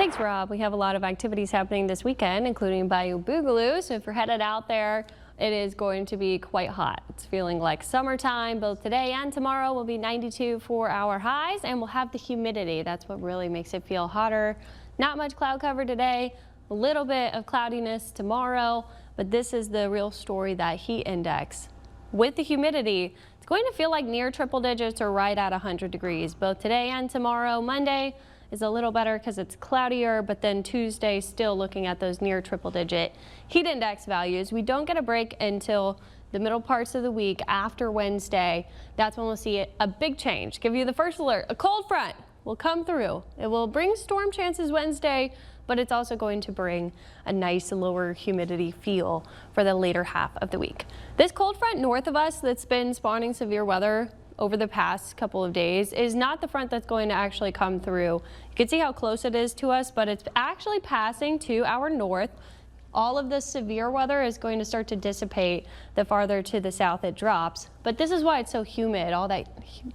Thanks, Rob. We have a lot of activities happening this weekend, including Bayou Boogaloo. So if you're headed out there, it is going to be quite hot. It's feeling like summertime. Both today and tomorrow will be 92 for our highs, and we'll have the humidity. That's what really makes it feel hotter. Not much cloud cover today, a little bit of cloudiness tomorrow, but this is the real story, that heat index. With the humidity, it's going to feel like near triple digits or right at 100 degrees, both today and tomorrow. Monday is a little better because it's cloudier, but then Tuesday still looking at those near triple digit heat index values. We don't get a break until the middle parts of the week after Wednesday. That's when we'll see a big change. Give you the first alert. A cold front will come through. It will bring storm chances Wednesday, but it's also going to bring a nice lower humidity feel for the later half of the week. This cold front north of us that's been spawning severe weather over the past couple of days is not the front that's going to actually come through. You can see how close it is to us, but it's actually passing to our north. All of the severe weather is going to start to dissipate the farther to the south it drops. But this is why it's so humid. All that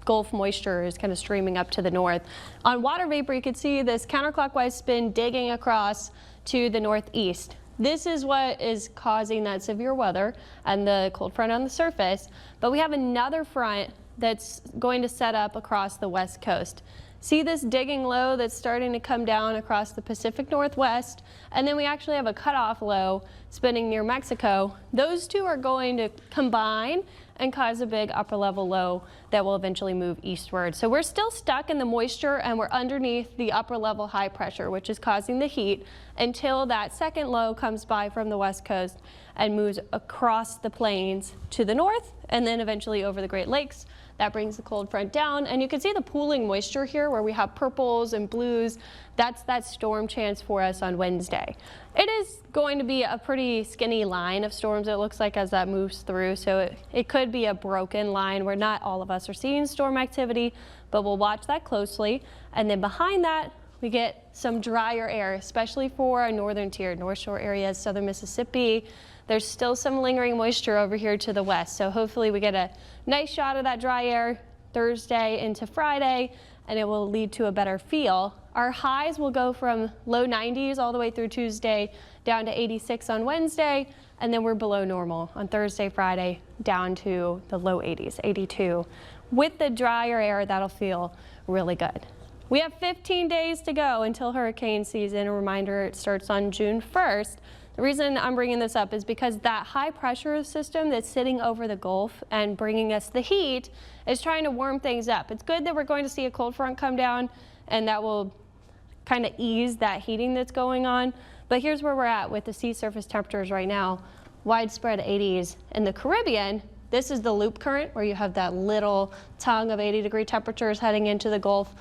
Gulf moisture is kind of streaming up to the north. On water vapor, you can see this counterclockwise spin digging across to the northeast. This is what is causing that severe weather and the cold front on the surface. But we have another front that's going to set up across the west coast. See this digging low that's starting to come down across the Pacific Northwest, and then we actually have a cutoff low spinning near Mexico. Those two are going to combine and cause a big upper level low that will eventually move eastward. So we're still stuck in the moisture and we're underneath the upper level high pressure, which is causing the heat, until that second low comes by from the west coast and moves across the plains to the north and then eventually over the Great Lakes. That brings the cold front down, and you can see the pooling moisture here where we have purples and blues. That's that storm chance for us on Wednesday. It is going to be a pretty skinny line of storms, it looks like, as that moves through. So it could be a broken line where not all of us are seeing storm activity, but we'll watch that closely. And then behind that, we get some drier air, especially for our northern tier, North Shore areas, southern Mississippi. There's still some lingering moisture over here to the west, so hopefully we get a nice shot of that dry air Thursday into Friday, and it will lead to a better feel. Our highs will go from low 90s all the way through Tuesday down to 86 on Wednesday, and then we're below normal on Thursday, Friday, down to the low 80s, 82. With the drier air, that'll feel really good. We have 15 days to go until hurricane season. A reminder, it starts on June 1st. The reason I'm bringing this up is because that high pressure system that's sitting over the Gulf and bringing us the heat is trying to warm things up. It's good that we're going to see a cold front come down, and that will kind of ease that heating that's going on. But here's where we're at with the sea surface temperatures right now. Widespread 80s in the Caribbean. This is the loop current where you have that little tongue of 80-degree temperatures heading into the Gulf.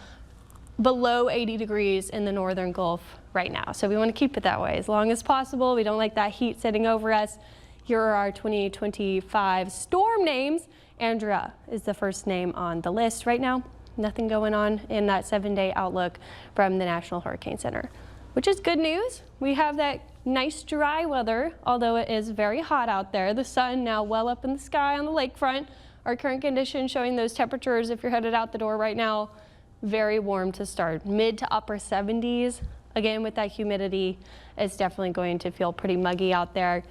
Below 80 degrees in the northern Gulf right now. So we want to keep it that way as long as possible. We don't like that heat sitting over us. Here are our 2025 storm names. Andrea is the first name on the list right now. Nothing going on in that 7-day outlook from the National Hurricane Center, which is good news. We have that nice dry weather, although it is very hot out there. The sun now well up in the sky on the lakefront. Our current conditions showing those temperatures, if you're headed out the door right now, very warm to start, mid to upper 70s. Again, with that humidity, it's definitely going to feel pretty muggy out there.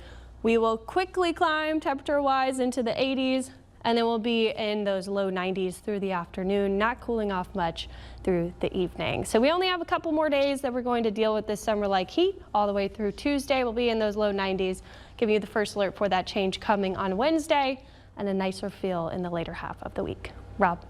We will quickly climb temperature-wise into the 80s, and then we'll be in those low 90s through the afternoon, not cooling off much through the evening. So we only have a couple more days that we're going to deal with this summer-like heat. All the way through Tuesday, we'll be in those low 90s, giving you the first alert for that change coming on Wednesday, and a nicer feel in the later half of the week. Rob.